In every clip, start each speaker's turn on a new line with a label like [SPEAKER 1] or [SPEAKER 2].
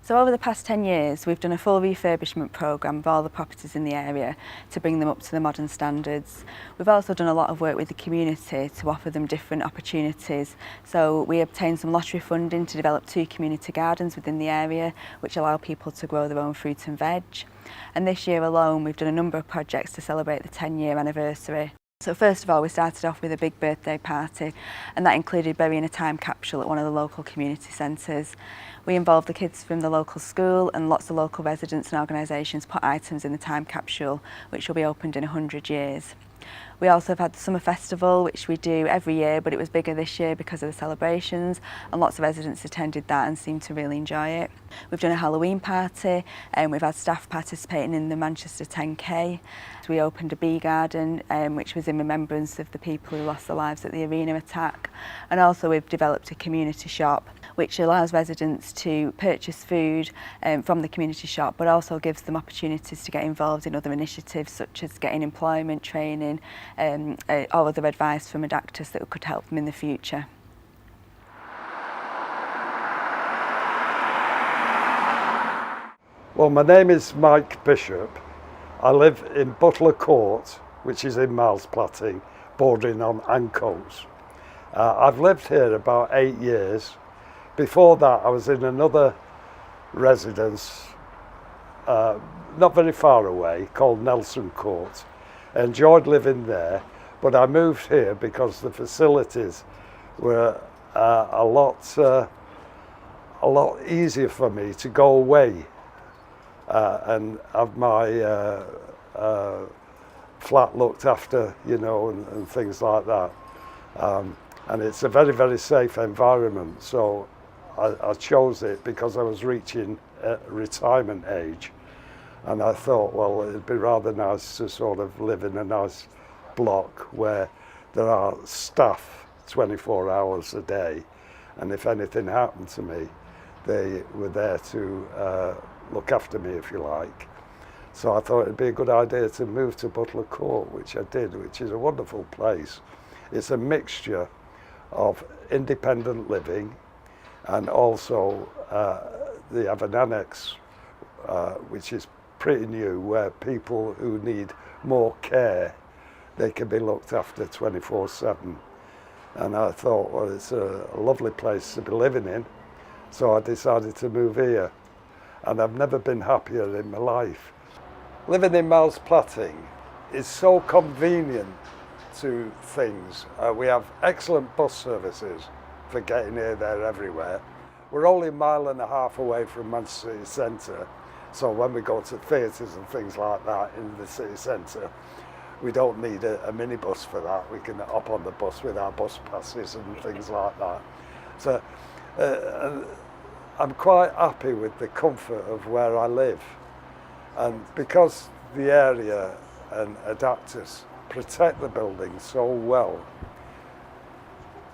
[SPEAKER 1] So over the past 10 years, we've done a full refurbishment programme of all the properties in the area to bring them up to the modern standards. We've also done a lot of work with the community to offer them different opportunities. So we obtained some lottery funding to develop 2 community gardens within the area, which allow people to grow their own fruit and veg. And this year alone, we've done a number of projects to celebrate the 10-year anniversary. So first of all, we started off with a big birthday party, and that included burying a time capsule at one of the local community centres. We involved the kids from the local school, and lots of local residents and organisations put items in the time capsule, which will be opened in 100 years. We also have had the summer festival, which we do every year, but it was bigger this year because of the celebrations, and lots of residents attended that and seemed to really enjoy it. We've done a Halloween party, and we've had staff participating in the Manchester 10K. We opened a bee garden, which was in remembrance of the people who lost their lives at the arena attack. And also we've developed a community shop, which allows residents to purchase food from the community shop, but also gives them opportunities to get involved in other initiatives such as getting employment, training, or other advice from Adactus that could help them in the future.
[SPEAKER 2] Well, my name is Mike Bishop. I live in Butler Court, which is in Miles Platting, bordering on Ancoats. I've lived here about 8 years. Before that, I was in another residence, not very far away, called Nelson Court. I enjoyed living there, but I moved here because the facilities were a lot easier for me to go away and have my flat looked after, you know, and things like that. And it's a very, very safe environment. So I chose it because I was reaching retirement age. And I thought, well, it'd be rather nice to sort of live in a nice block where there are staff 24 hours a day. And if anything happened to me, they were there to look after me, if you like. So I thought it'd be a good idea to move to Butler Court, which I did, which is a wonderful place. It's a mixture of independent living, and also they have an annex which is pretty new, where people who need more care, they can be looked after 24/7. And I thought, well, it's a lovely place to be living in, so I decided to move here, and I've never been happier in my life. Living in Miles Platting is so convenient to things. We have excellent bus services for getting here, there, everywhere. We're only a mile and a half away from Manchester City Centre, so when we go to theatres and things like that in the city centre, we don't need a minibus for that. We can hop on the bus with our bus passes and things like that. So I'm quite happy with the comfort of where I live. And because the area and Adactus protect the building so well,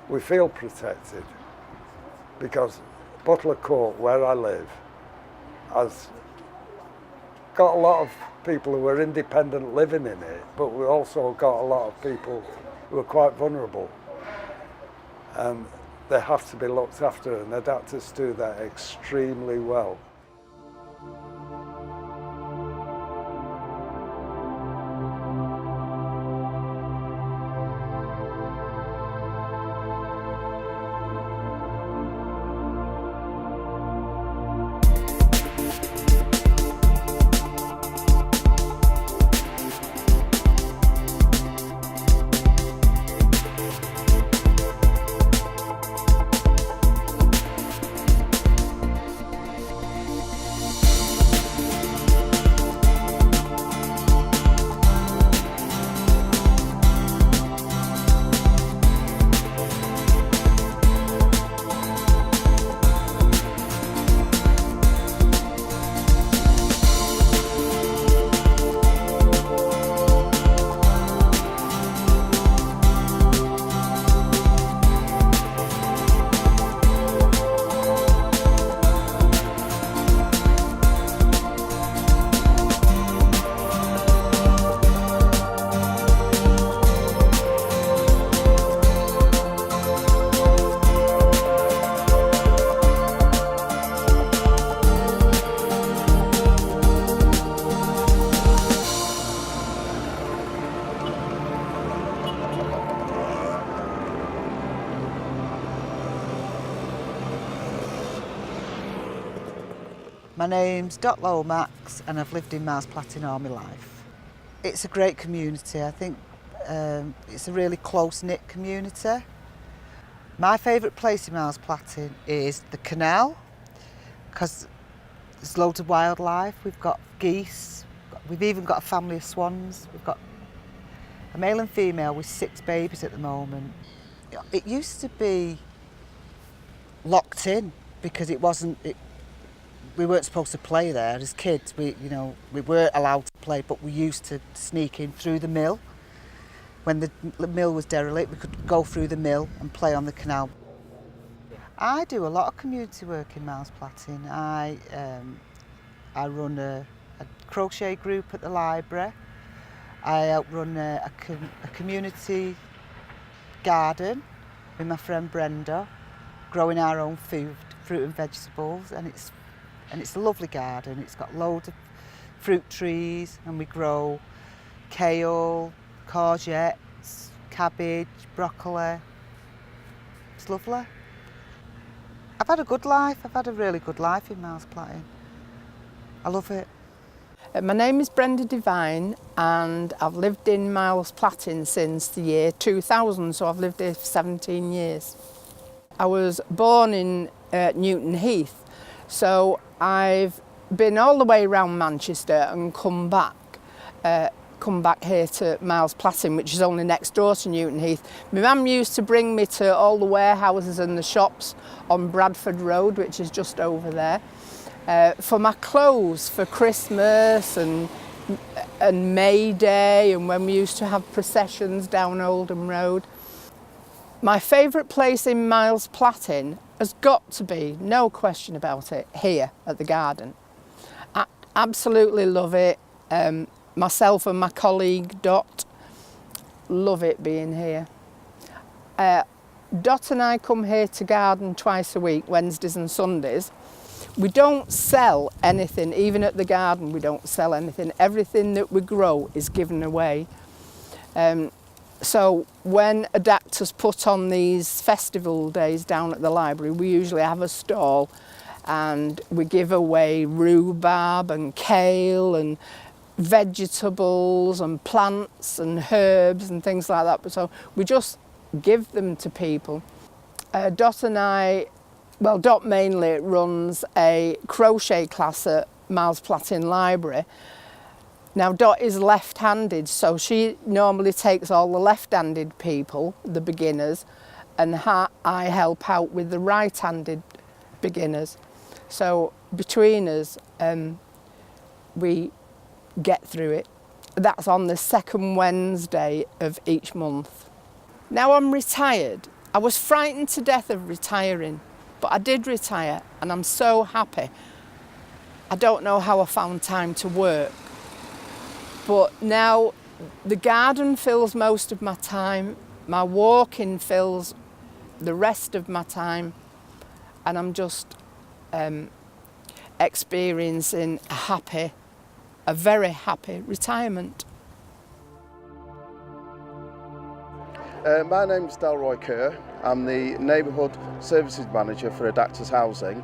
[SPEAKER 2] we feel protected, because Butler Court, where I live, has got a lot of people who are independent living in it, but we also got a lot of people who are quite vulnerable, and they have to be looked after, and Adactus do that extremely well.
[SPEAKER 3] My name's Dot Lomax and I've lived in Miles Platting all my life. It's a great community. I think it's a really close-knit community. My favourite place in Miles Platting is the canal, because there's loads of wildlife. We've got geese, we've even got a family of swans. We've got a male and female with 6 babies at the moment. It used to be locked in because we weren't supposed to play there as kids. We weren't allowed to play, but we used to sneak in through the mill. When the mill was derelict, we could go through the mill and play on the canal. I do a lot of community work in Miles Platting. I run a crochet group at the library. I help run a community garden with my friend Brenda, growing our own food, fruit and vegetables, and it's a lovely garden. It's got loads of fruit trees, and we grow kale, courgettes, cabbage, broccoli. It's lovely. I've had a good life. I've had a really good life in Miles Platting. I love it.
[SPEAKER 4] My name is Brenda Devine and I've lived in Miles Platting since the year 2000, so I've lived here for 17 years. I was born in Newton Heath, so I've been all the way around Manchester and come back here to Miles Platting, which is only next door to Newton Heath. My mum used to bring me to all the warehouses and the shops on Bradford Road, which is just over there, for my clothes for Christmas and May Day, and when we used to have processions down Oldham Road. My favourite place in Miles Platting has got to be, no question about it, here at the garden. I absolutely love it. Myself and my colleague Dot love it being here. Dot and I come here to garden twice a week, Wednesdays and Sundays. We don't sell anything, even at the garden we don't sell anything. Everything that we grow is given away. So when Adactus put on these festival days down at the library, we usually have a stall and we give away rhubarb and kale and vegetables and plants and herbs and things like that. So we just give them to people. Dot and I, well, Dot mainly runs a crochet class at Miles Platting Library. Now Dot is left-handed, so she normally takes all the left-handed people, the beginners, and I help out with the right-handed beginners. So between us, we get through it. That's on the second Wednesday of each month. Now I'm retired. I was frightened to death of retiring, but I did retire and I'm so happy. I don't know how I found time to work, but now the garden fills most of my time, my walking fills the rest of my time, and I'm just experiencing a very happy retirement.
[SPEAKER 5] My name's Delroy Kerr. I'm the Neighbourhood Services Manager for Adactus Housing.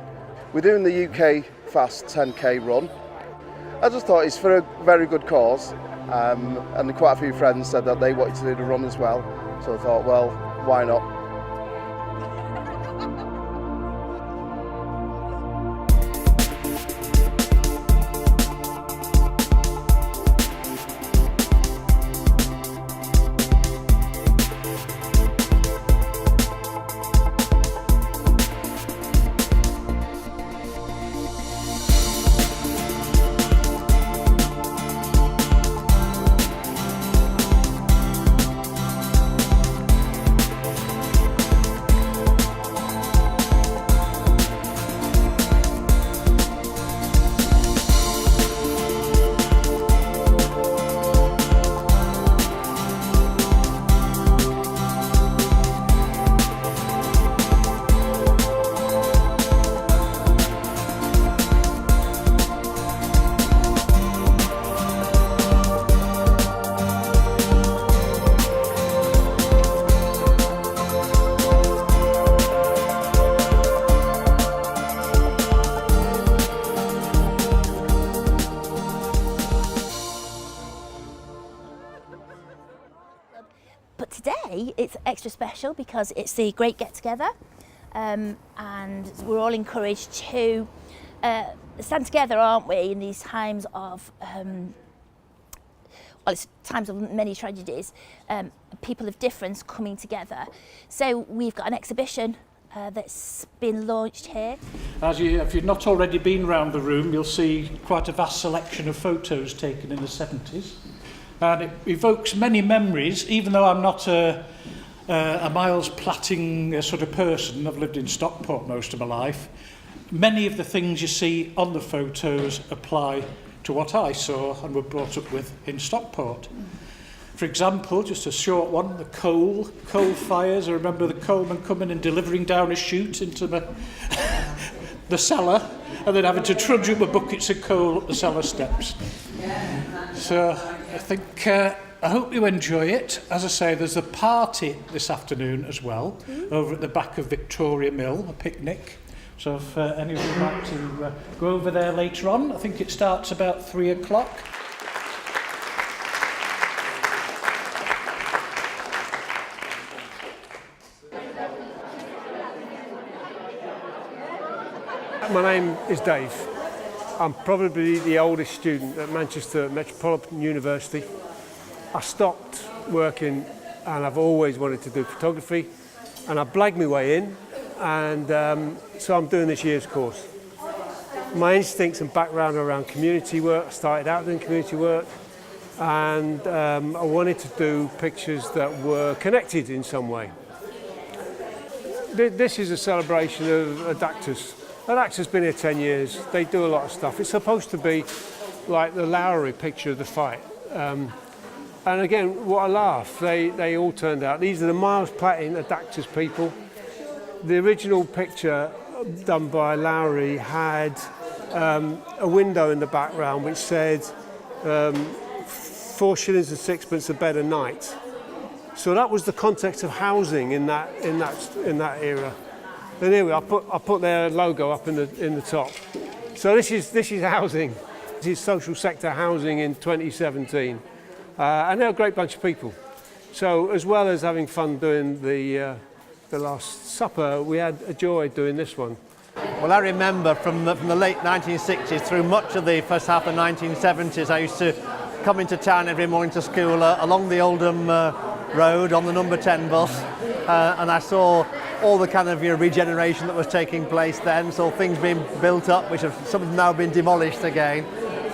[SPEAKER 5] We're doing the UK Fast 10k run. I just thought it's for a very good cause, and quite a few friends said that they wanted to do the run as well, so I thought, well, why not?
[SPEAKER 6] But today it's extra special because it's the great get-together, and we're all encouraged to stand together, aren't we, in these times of well, it's times of many tragedies, people of difference coming together. So we've got an exhibition that's been launched here.
[SPEAKER 7] If you've not already been round the room, you'll see quite a vast selection of photos taken in the 70s. And it evokes many memories, even though I'm not a Miles Platting sort of person. I've lived in Stockport most of my life. Many of the things you see on the photos apply to what I saw and were brought up with in Stockport. For example, just a short one, the coal fires. I remember the coalman coming and delivering down a chute into the cellar and then having to trudge up with buckets of coal up the cellar steps. So I think, I hope you enjoy it. As I say, there's a party this afternoon as well, over at the back of Victoria Mill, a picnic. So if any of you would like to go over there later on, I think it starts about 3 o'clock.
[SPEAKER 8] My name is Dave. I'm probably the oldest student at Manchester Metropolitan University. I stopped working and I've always wanted to do photography, and I blagged my way in, and so I'm doing this year's course. My instincts and background are around community work. I started out doing community work, and I wanted to do pictures that were connected in some way. This is a celebration of Adactus. Adactus has been here 10 years. They do a lot of stuff. It's supposed to be like the Lowry picture of the fight. And again, what a laugh. They all turned out. These are the Miles Platting Adactus people. The original picture done by Lowry had a window in the background which said 4 shillings and sixpence a bed a night. So that was the context of housing in that era. And here I put their logo up in the top. So this is housing. This is social sector housing in 2017, and they're a great bunch of people. So as well as having fun doing the Last Supper, we had a joy doing this one.
[SPEAKER 9] Well, I remember from the late 1960s through much of the first half of the 1970s, I used to come into town every morning to school along the Oldham Road on the number 10 bus, and I saw all the kind of regeneration that was taking place then, so things being built up, which have some of them now been demolished again.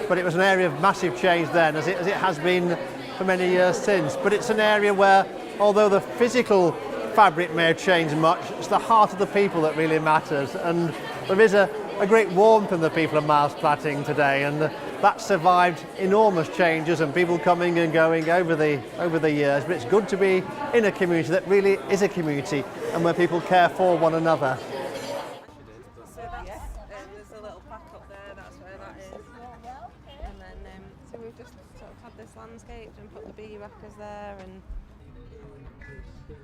[SPEAKER 9] But it was an area of massive change then, as it has been for many years since. But it's an area where, although the physical fabric may have changed much, it's the heart of the people that really matters. And there is a great warmth in the people of Miles Platting today, and that survived enormous changes and people coming and going over the years. But it's good to be in a community that really is a community and where people care for one another.
[SPEAKER 10] So there's a little plaque up there, that's where that is. And then, so we've just sort of had this landscaped and put the bee rockers there, and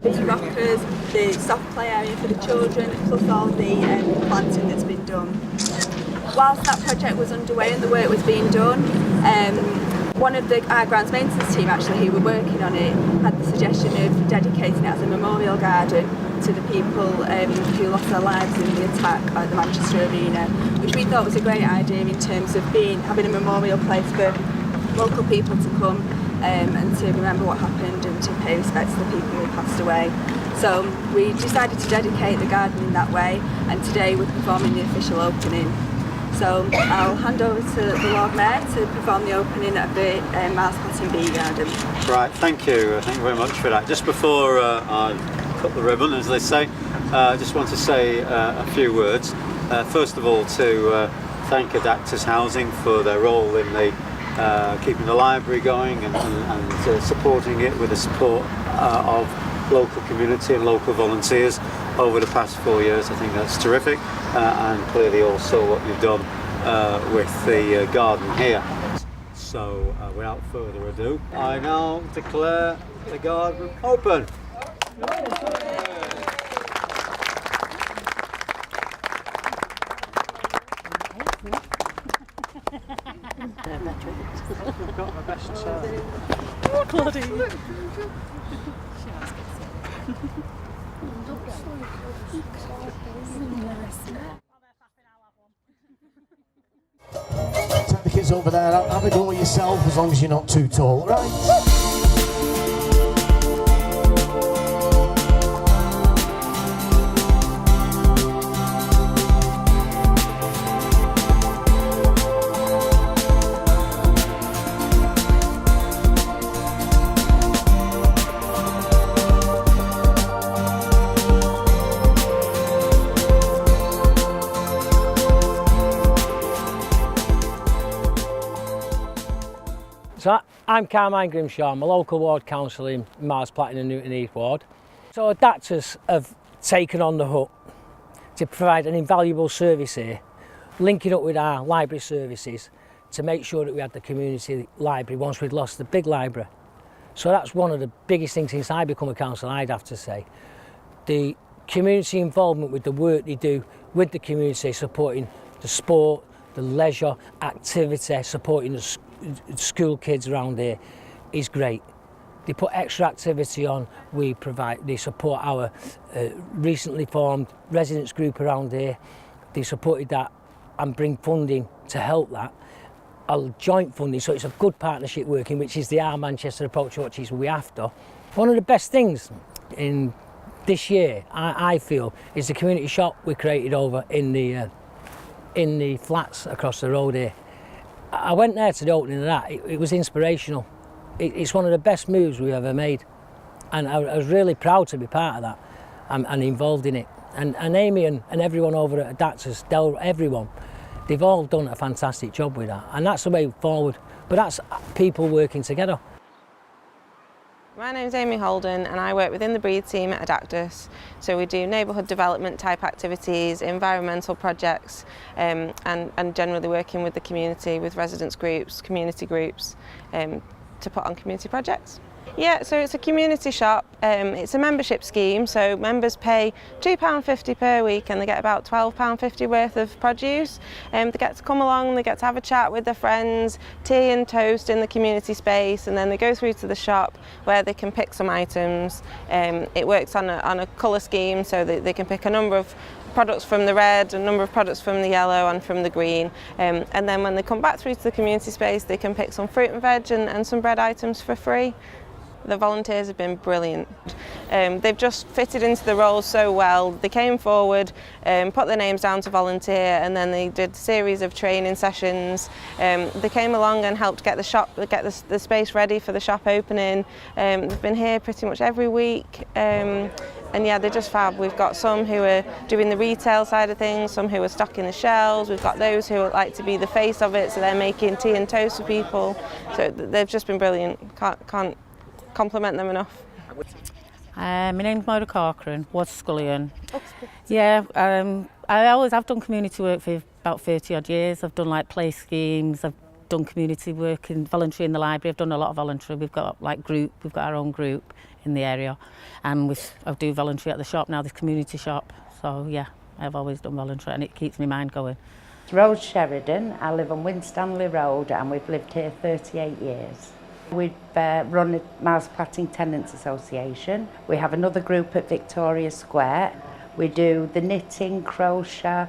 [SPEAKER 1] bee rockers, the soft play area for the children, plus all the planting that's been done. Whilst that project was underway and the work was being done, one of our grounds maintenance team actually who were working on it had the suggestion of dedicating it as a memorial garden to the people who lost their lives in the attack at the Manchester Arena, which we thought was a great idea in terms of having a memorial place for local people to come and to remember what happened and to pay respect to the people who passed away. So we decided to dedicate the garden in that way, and today we're performing the official opening. So I'll hand over to the Lord Mayor to perform the opening of the Miles Platting Bee Garden.
[SPEAKER 11] Right, thank you very much for that. Just before I cut the ribbon, as they say, I just want to say a few words. First of all, to thank Adactus Housing for their role in keeping the library going and supporting it with the support of local community and local volunteers over the past 4 years. I think that's terrific, and clearly also what you've done with the garden here. So without further ado, I now declare the garden open.
[SPEAKER 10] We've got my best Claudine.
[SPEAKER 12] Take the kids over there, have a go yourself as long as you're not too tall, right?
[SPEAKER 13] So I'm Carmine Grimshaw, I'm a local ward councillor in Miles Platting and Newton Heath ward. So Adactus have taken on the hook to provide an invaluable service here, linking up with our library services to make sure that we had the community library once we'd lost the big library. So that's one of the biggest things since I become a councillor, I'd have to say. The community involvement with the work they do with the community, supporting the sport, the leisure, activity, supporting the school kids around here is great. They put extra activity on, they support our recently formed residents group around here. They supported that and bring funding to help that. A joint funding, so it's a good partnership working, which is the our Manchester approach, which is we after. One of the best things in this year, I feel, is the community shop we created over in the flats across the road here. I went there to the opening of that. It was inspirational. It's one of the best moves we've ever made, and I was really proud to be part of that and involved in it. And Amy and everyone over at Adactus, everyone, they've all done a fantastic job with that, and that's the way forward. But that's people working together.
[SPEAKER 10] My name's Amy Holden and I work within the breed team at Adactus. So we do neighbourhood development type activities, environmental projects and generally working with the community, with residents groups, community groups to put on community projects. Yeah, so it's a community shop. It's a membership scheme, so members pay £2.50 per week and they get about £12.50 worth of produce. They get to come along, they get to have a chat with their friends, tea and toast in the community space, and then they go through to the shop where they can pick some items. It works on a colour scheme, so that they can pick a number of products from the red, a number of products from the yellow and from the green, and then when they come back through to the community space they can pick some fruit and veg and some bread items for free. The volunteers have been brilliant. They've just fitted into the roles so well. They came forward, put their names down to volunteer, and then they did a series of training sessions. They came along and helped get the space ready for the shop opening. They've been here pretty much every week. And yeah, they're just fab. We've got some who are doing the retail side of things, some who are stocking the shelves. We've got those who like to be the face of it, so they're making tea and toast for people. So they've just been brilliant. Can't compliment them enough.
[SPEAKER 14] My name's Moira Corcoran, Ward Scullion. Yeah, I've done community work for about 30 odd years. I've done like play schemes, I've done community work and voluntary in the library. I've done a lot of voluntary. We've got our own group in the area, and I do voluntary at the shop now, this community shop. So yeah, I've always done voluntary and it keeps my mind going.
[SPEAKER 15] Rose Sheridan, I live on Winstanley Road and we've lived here 38 years. We've run a Miles Platting Tenants Association. We have another group at Victoria Square. We do the knitting, crochet,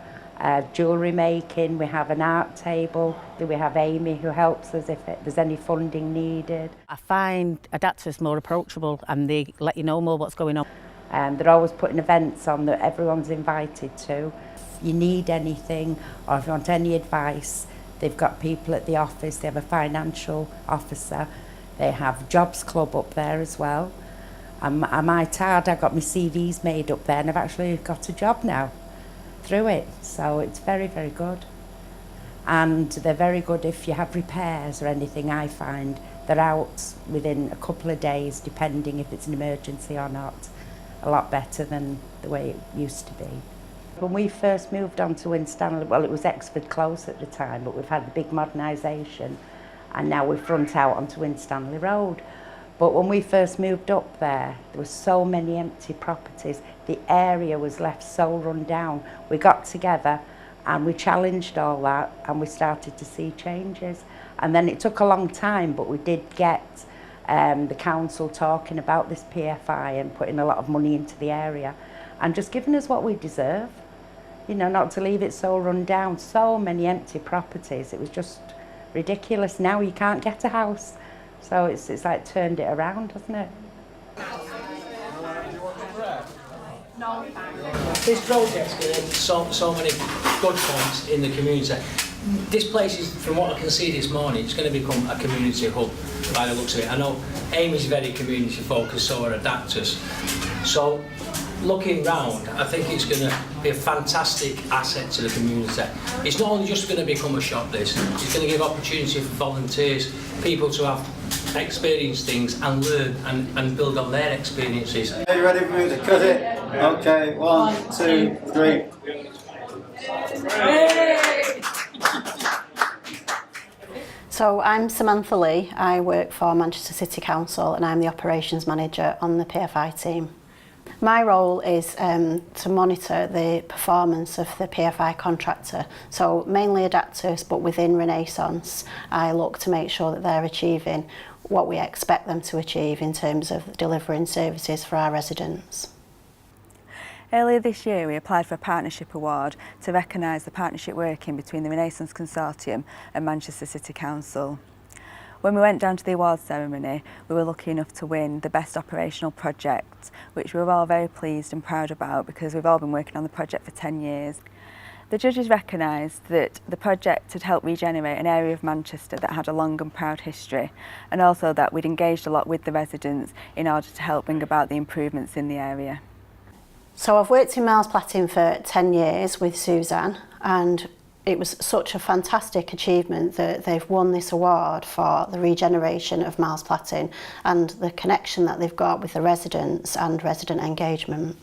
[SPEAKER 15] jewellery making. We have an art table. We have Amy who helps us if there's any funding needed.
[SPEAKER 14] I find Adactus more approachable and they let you know more what's going on.
[SPEAKER 15] They're always putting events on that everyone's invited to. If you need anything or if you want any advice, they've got people at the office. They have a financial officer. They have Jobs Club up there as well. I might add, I got my CVs made up there and I've actually got a job now through it. So it's very, very good. And they're very good if you have repairs or anything, I find. They're out within a couple of days, depending if it's an emergency or not. A lot better than the way it used to be. When we first moved on to Winstanley, well, it was Exford Close at the time, but we've had the big modernisation. And now we front out onto Winstanley Road. But when we first moved up there were so many empty properties. The area was left so run down. We got together and we challenged all that and we started to see changes. And then it took a long time, but we did get the council talking about this PFI and putting a lot of money into the area and just giving us what we deserve. You know, not to leave it so run down, so many empty properties. It was just ridiculous. Now you can't get a house. So it's like turned it around, hasn't it?
[SPEAKER 13] This project's going to so many good points in the community. This place is, from what I can see this morning, it's going to become a community hub by the looks of it. I know Amy's very community focused, so are Adactus. So looking round, I think it's going to be a fantastic asset to the community. It's not only just going to become a shop, this, it's going to give opportunity for volunteers, people to have experience things and learn and build on their experiences.
[SPEAKER 11] Are you ready for me to cut it? Okay, 1, 2, 3.
[SPEAKER 16] So I'm Samantha Lee. I work for Manchester City Council and I'm the operations manager on the PFI team. My role is to monitor the performance of the PFI contractor, so mainly Adactus, but within Renaissance I look to make sure that they're achieving what we expect them to achieve in terms of delivering services for our residents.
[SPEAKER 1] Earlier this year we applied for a partnership award to recognise the partnership working between the Renaissance Consortium and Manchester City Council. When we went down to the awards ceremony, we were lucky enough to win the Best Operational Project, which we were all very pleased and proud about because we've all been working on the project for 10 years. The judges recognised that the project had helped regenerate an area of Manchester that had a long and proud history, and also that we'd engaged a lot with the residents in order to help bring about the improvements in the area.
[SPEAKER 16] So I've worked in Miles Platting for 10 years with Suzanne, and it was such a fantastic achievement that they've won this award for the regeneration of Miles Platting and the connection that they've got with the residents and resident engagement.